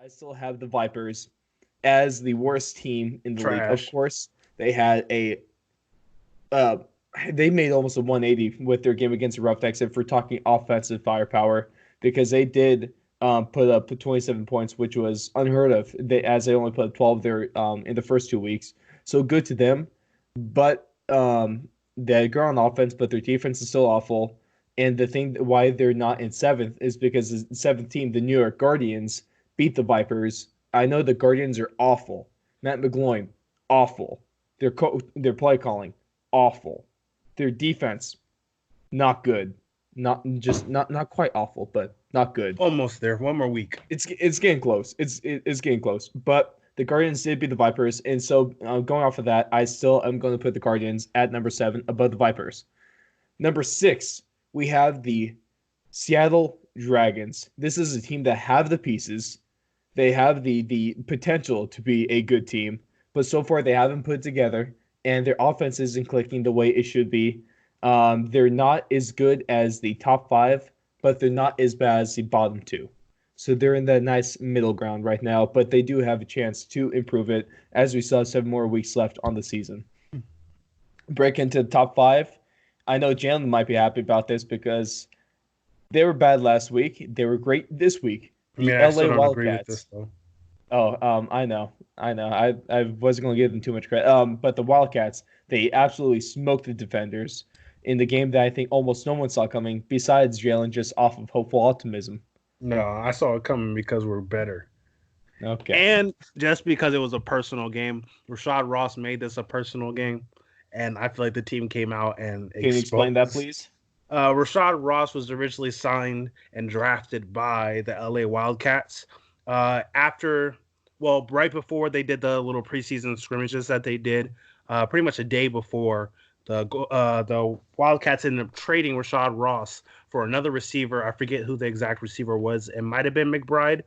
I still have the Vipers as the worst team in the league. Of Trash. course, they had a uh, they made almost a 180 with their game against the Roughnecks if we're talking offensive firepower because they did put up 27 points, which was unheard of. They only put up 12 there in the first 2 weeks, so good to them. But they're good on offense, but their defense is still awful. And the thing why they're not in seventh is because the seventh team, the New York Guardians, beat the Vipers. I know the Guardians are awful. Matt McGloin, awful. Their play calling, awful. Their defense, not good. Not quite awful, but not good. Almost there. One more week. It's getting close. It's getting close. But the Guardians did beat the Vipers, and so going off of that, I still am going to put the Guardians at number 7 above the Vipers. Number 6, we have the Seattle Dragons. This is a team that have the pieces. They have the potential to be a good team, but so far they haven't put it together, and their offense isn't clicking the way it should be. They're not as good as the top 5, but they're not as bad as the bottom 2. So they're in that nice middle ground right now, but they do have a chance to improve it as we still have 7 more weeks left on the season. Break into the top 5. I know Jalen might be happy about this because they were bad last week. They were great this week. I mean, The I still LA don't agree with this Wildcats. though. Oh, I know. I wasn't going to give them too much credit. But the Wildcats, they absolutely smoked the defenders in the game that I think almost no one saw coming, besides Jalen, just off of hopeful optimism. No, I saw it coming because we're better. Okay. And just because it was a personal game, Rashad Ross made this a personal game. And I feel like the team came out and Can you explain that, exposed. please? Rashad Ross was originally signed and drafted by the LA Wildcats. Right before they did the little preseason scrimmages that they did, pretty much a day before, the Wildcats ended up trading Rashad Ross for another receiver. I forget who the exact receiver was. It might have been McBride.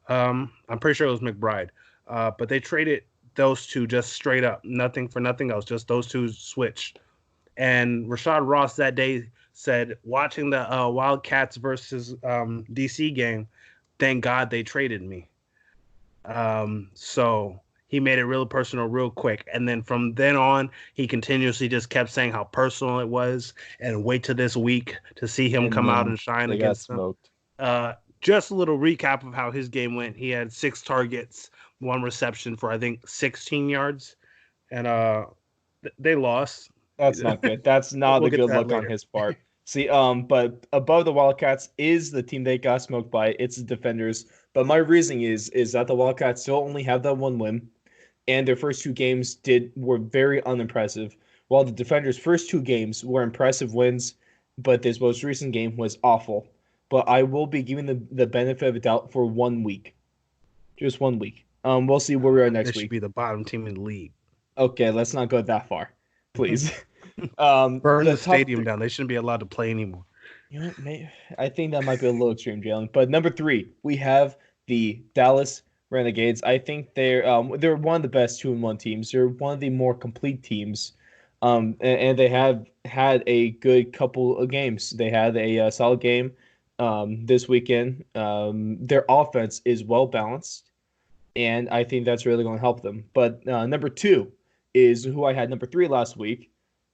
I'm pretty sure it was McBride. But they traded those two just straight up, nothing for nothing else, just those two switched. And Rashad Ross that day said, watching the Wildcats versus DC game, thank God they traded me. So he made it real personal real quick. And then from then on, he continuously just kept saying how personal it was and wait till this week to see him And come out then and shine they got against them. smoked. Just a little recap of how his game went. He had 6 targets, 1 reception for, I think, 16 yards. And they lost. That's not good. That's not We'll a get to good that look on later. his part. See, but above the Wildcats is the team they got smoked by. It's the defenders. But my reasoning is that the Wildcats still only have that one win, and their first 2 games were very unimpressive. While the defenders' first 2 games were impressive wins, but this most recent game was awful. But I will be giving the benefit of a doubt for 1 week, just 1 week. We'll see where we are They next should week. be the bottom team in the league. Okay, let's not go that far, please. Burn The the top stadium three. down. They shouldn't be allowed to play anymore. You know what? I think that might be a little extreme, Jalen. But number 3, we have the Dallas Renegades. I think they're one of the best 2-1 teams. They're one of the more complete teams, and they have had a good couple of games. They had a solid game this weekend. Their offense is well balanced, and I think that's really going to help them. But number 2 is who I had number 3 last week.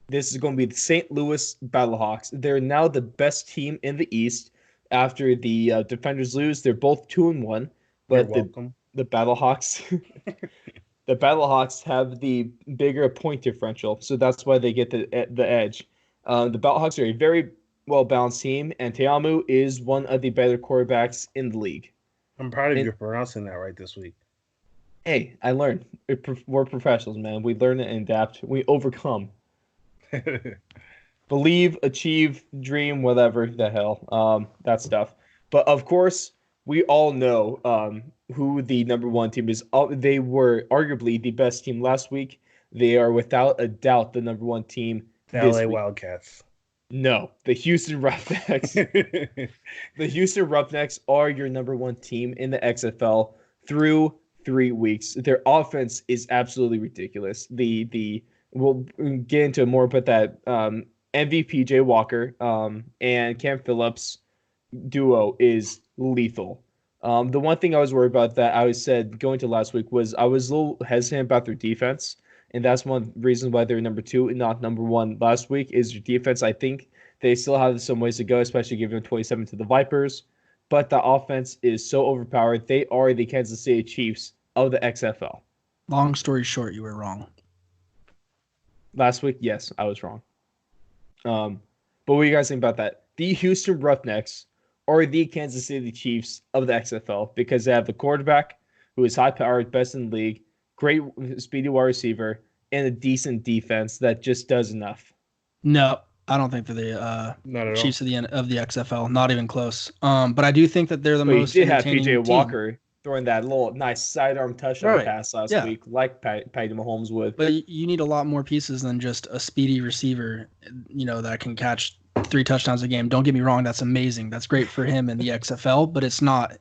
This is going to be the St. Louis Battlehawks. They're now the best team in the East after the Defenders lose. They're both 2-1, You're but welcome. the Battlehawks the Battlehawks have the bigger point differential, so that's why they get the edge. The Battlehawks are a very well balanced team, and Teamu is one of the better quarterbacks in the league. I'm proud of And you for pronouncing that right this week. hey, I learned. We're professionals, man. We learn and adapt. We overcome. Believe, achieve, dream, whatever the hell, that stuff. But of course, we all know who the number 1 team is. They were arguably the best team last week. They are without a doubt the number 1 team The this LA week. Wildcats. No, the Houston Roughnecks. The Houston Roughnecks are your number 1 team in the XFL through 3 weeks. Their offense is absolutely ridiculous. The we'll get into more, but that MVP Jay Walker and Cam Phillips duo is lethal. The one thing I was worried about that I said going to last week was I was a little hesitant about their defense, and that's one of the reasons why they're number 2 and not number 1 last week. Is your defense? I think they still have some ways to go, especially giving 27 to the Vipers. But the offense is so overpowered. They are the Kansas City Chiefs of the XFL. Long story short, you were wrong. Last week, yes, I was wrong. But what do you guys think about that? The Houston Roughnecks are the Kansas City Chiefs of the XFL because they have the quarterback who is high-powered, best in the league, great speedy wide receiver, and a decent defense that just does enough. No, I don't think they're the Chiefs all. of the XFL. Not even close. But I do think that they're the most You did have entertaining PJ team. Walker throwing that little nice sidearm touchdown pass last week, like Patty Mahomes would. But you need a lot more pieces than just a speedy receiver, that can catch 3 touchdowns a game. Don't get me wrong, that's amazing. That's great for him in the XFL, but it's not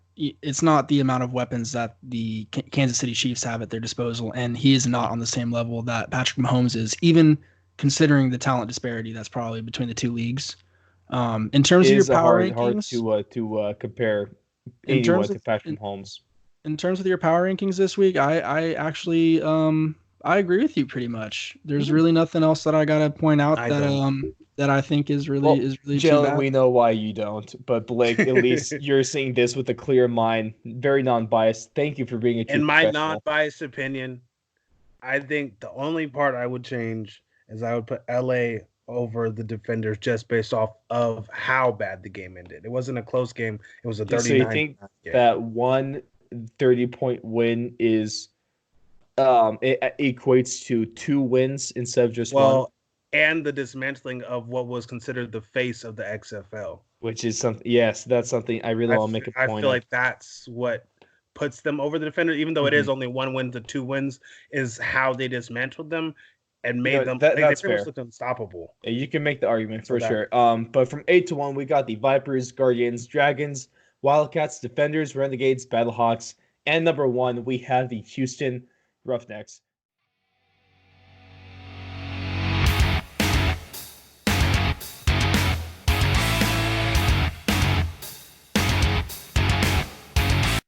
the amount of weapons that the Kansas City Chiefs have at their disposal, and he is not on the same level that Patrick Mahomes is, even considering the talent disparity that's probably between the two leagues. In terms of your power rankings, hard to compare anyone to Patrick Mahomes. In terms of your power rankings this week, I actually I agree with you pretty much. There's really nothing else that I gotta point out that I think is really Jalen, we know why you don't, but Blake, at least you're seeing this with a clear mind, very non-biased. Thank you for being a true In my professional. non-biased opinion, I think the only part I would change is I would put LA over the Defenders just based off of how bad the game ended. It wasn't a close game. It was a 39. So you think that one 30-point win is it equates to 2 wins instead of just one? And the dismantling of what was considered the face of the XFL. Which is something, yes, that's something I really want to make a point I feel like that's what puts them over the Defenders, even though it is only 1 win to 2 wins, is how they dismantled them and made them. They pretty much looked unstoppable. Yeah, you can make the argument for sure. But from 8 to 1, we got the Vipers, Guardians, Dragons, Wildcats, Defenders, Renegades, Battlehawks, and number 1, we have the Houston Roughnecks.